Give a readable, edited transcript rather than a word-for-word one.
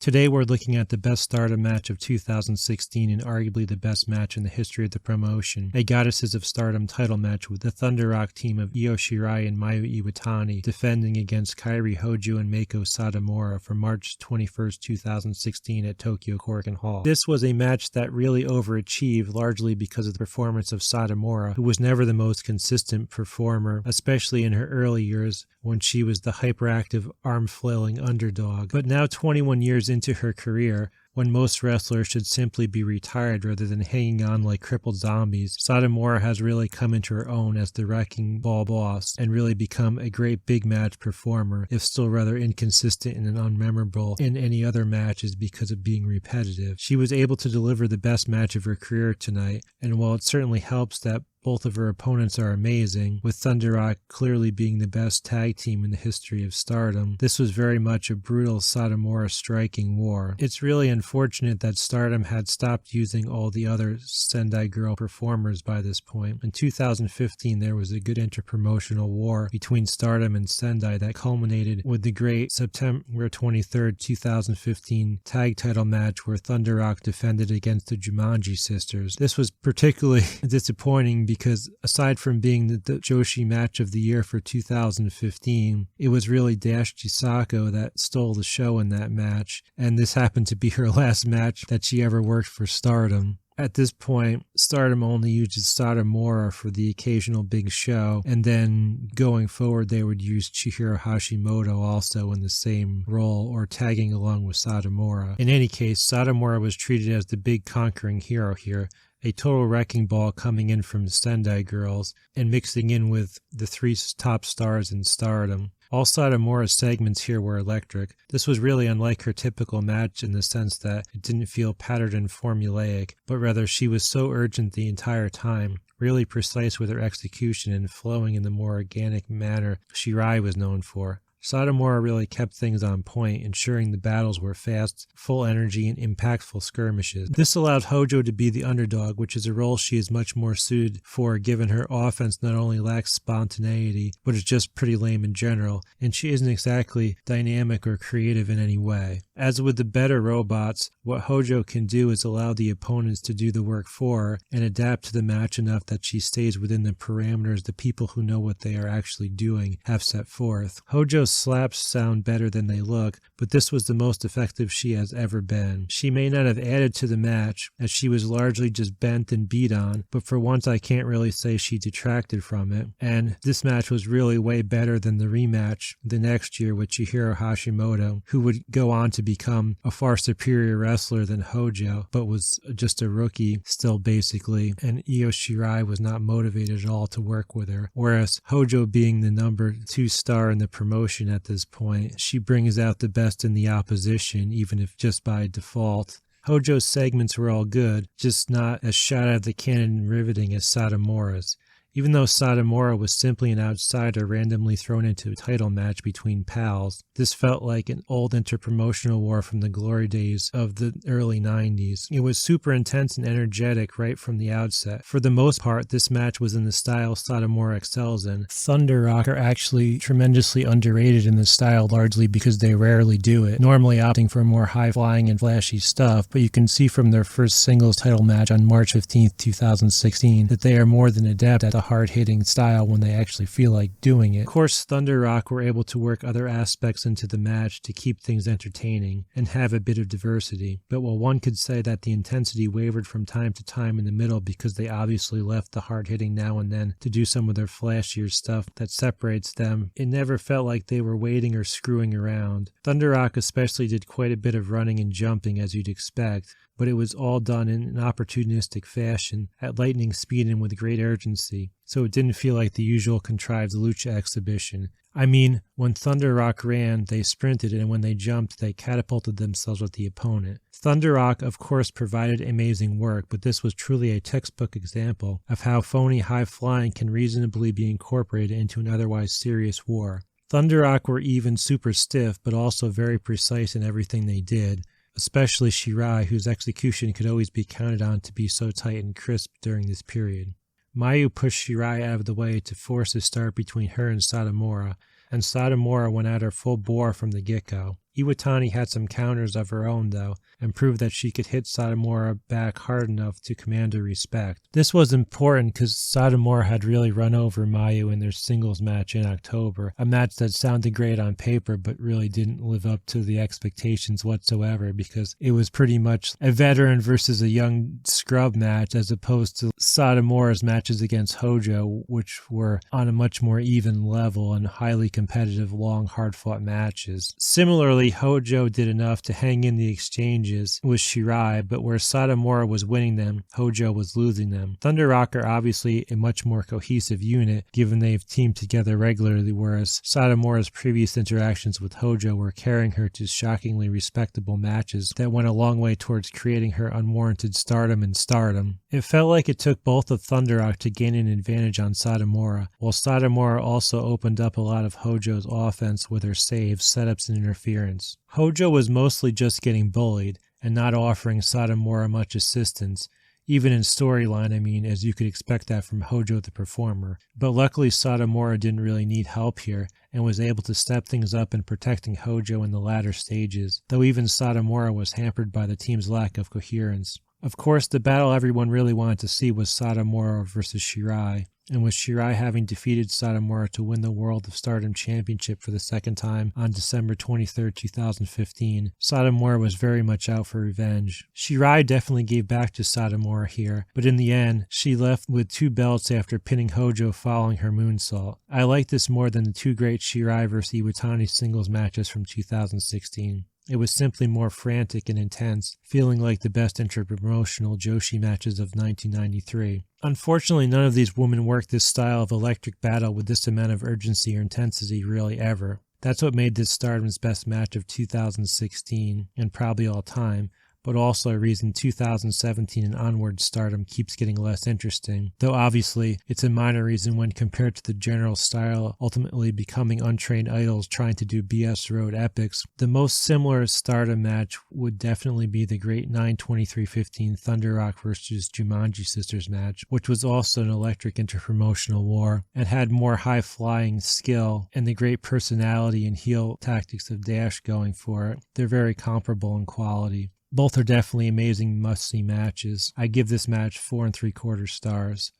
Today we're looking at the best Stardom match of 2016 and arguably the best match in the history of the promotion, a Goddesses of Stardom title match with the Thunder Rock team of Io Shirai and Mayu Iwatani defending against Kairi Hojo and Meiko Satomura from March 21, 2016 at Tokyo Korakuen Hall. This was a match that really overachieved largely because of the performance of Satomura, who was never the most consistent performer, especially in her early years when she was the hyperactive, arm-flailing underdog. But now 21 years into her career, when most wrestlers should simply be retired rather than hanging on like crippled zombies, Satomura has really come into her own as the Wrecking Ball boss and really become a great big match performer, if still rather inconsistent and unmemorable in any other matches because of being repetitive. She was able to deliver the best match of her career tonight, and while it certainly helps that both of her opponents are amazing, with Thunder Rock clearly being the best tag team in the history of Stardom, this was very much a brutal Satomura striking war. It's really unfortunate that Stardom had stopped using all the other Sendai Girl performers by this point. In 2015, there was a good interpromotional war between Stardom and Sendai that culminated with the great September 23, 2015 tag title match where Thunder Rock defended against the Jumanji Sisters. This was particularly disappointing because aside from being the joshi match of the year for 2015, it was really Dash Chisako that stole the show in that match, and this happened to be her last match that she ever worked for Stardom. At this point, Stardom only uses Satomura for the occasional big show, and then going forward they would use Chihiro Hashimoto also in the same role or tagging along with Satomura. In any case, Satomura was treated as the big conquering hero here, a total wrecking ball coming in from the Sendai Girls and mixing in with the three top stars in Stardom. All Satomura's segments here were electric. This was really unlike her typical match in the sense that it didn't feel patterned and formulaic, but rather she was so urgent the entire time, really precise with her execution and flowing in the more organic manner Shirai was known for. Satomura really kept things on point, ensuring the battles were fast, full energy, and impactful skirmishes. This allowed Hojo to be the underdog, which is a role she is much more suited for given her offense not only lacks spontaneity, but is just pretty lame in general, and she isn't exactly dynamic or creative in any way. As with the better robots, what Hojo can do is allow the opponents to do the work for her and adapt to the match enough that she stays within the parameters the people who know what they are actually doing have set forth. Hojo's slaps sound better than they look, but this was the most effective she has ever been. She may not have added to the match, as she was largely just bent and beat on, but for once I can't really say she detracted from it, and this match was really way better than the rematch the next year with Chihiro Hashimoto, who would go on to become a far superior wrestler than Hojo, but was just a rookie still basically, and Io Shirai was not motivated at all to work with her, whereas Hojo being the number 2 star in the promotion at this point, she brings out the best in the opposition, even if just by default. Hojo's segments were all good, just not as shot out of the cannon and riveting as Satomura's. Even though Satomura was simply an outsider randomly thrown into a title match between pals, this felt like an old interpromotional war from the glory days of the early 90s. It was super intense and energetic right from the outset. For the most part, this match was in the style Satomura excels in. Thunder Rock are actually tremendously underrated in this style largely because they rarely do it, normally opting for more high-flying and flashy stuff, but you can see from their first singles title match on March 15, 2016 that they are more than adept at the hard-hitting style when they actually feel like doing it. Of course, Thunder Rock were able to work other aspects into the match to keep things entertaining and have a bit of diversity, but while one could say that the intensity wavered from time to time in the middle because they obviously left the hard-hitting now and then to do some of their flashier stuff that separates them, it never felt like they were waiting or screwing around. Thunder Rock especially did quite a bit of running and jumping as you'd expect, but it was all done in an opportunistic fashion, at lightning speed and with great urgency, so it didn't feel like the usual contrived lucha exhibition. I mean, when Thunder Rock ran, they sprinted, and when they jumped, they catapulted themselves with the opponent. Thunder Rock, of course, provided amazing work, but this was truly a textbook example of how phony high-flying can reasonably be incorporated into an otherwise serious war. Thunder Rock were even super stiff, but also very precise in everything they did, especially Shirai, whose execution could always be counted on to be so tight and crisp during this period. Mayu pushed Shirai out of the way to force a start between her and Satomura went at her full bore from the get-go. Iwatani had some counters of her own, though, and proved that she could hit Satomura back hard enough to command her respect. This was important because Satomura had really run over Mayu in their singles match in October, a match that sounded great on paper but really didn't live up to the expectations whatsoever because it was pretty much a veteran versus a young scrub match as opposed to Satomura's matches against Hojo, which were on a much more even level and highly competitive, long, hard-fought matches. Similarly, Hojo did enough to hang in the exchanges with Shirai, but where Satomura was winning them, Hojo was losing them. Thunder Rock are obviously a much more cohesive unit, given they've teamed together regularly, whereas Satomura's previous interactions with Hojo were carrying her to shockingly respectable matches that went a long way towards creating her unwarranted stardom in Stardom. It felt like it took both of Thunder Rock to gain an advantage on Satomura, while Satomura also opened up a lot of Hojo's offense with her saves, setups, and interference. Hojo was mostly just getting bullied and not offering Satomura much assistance, even in storyline, as you could expect that from Hojo the performer. But luckily Satomura didn't really need help here and was able to step things up in protecting Hojo in the latter stages, though even Satomura was hampered by the team's lack of coherence. Of course, the battle everyone really wanted to see was Satomura versus Shirai, and with Shirai having defeated Satomura to win the World of Stardom Championship for the second time on December 23, 2015, Satomura was very much out for revenge. Shirai definitely gave back to Satomura here, but in the end, she left with 2 belts after pinning Hojo following her moonsault. I like this more than the 2 great Shirai vs. Iwatani singles matches from 2016. It was simply more frantic and intense, feeling like the best interpromotional joshi matches of 1993. Unfortunately, none of these women worked this style of electric battle with this amount of urgency or intensity really ever. That's what made this Stardom's best match of 2016, and probably all time, but also a reason 2017 and onward Stardom keeps getting less interesting, though obviously it's a minor reason when compared to the general style ultimately becoming untrained idols trying to do BS road epics. The most similar Stardom match would definitely be the great 9/23/15 Thunder Rock vs. Jumanji Sisters match, which was also an electric interpromotional war and had more high-flying skill and the great personality and heel tactics of Dash going for it. They're very comparable in quality. Both are definitely amazing must-see matches. I give this match 4 3/4 stars.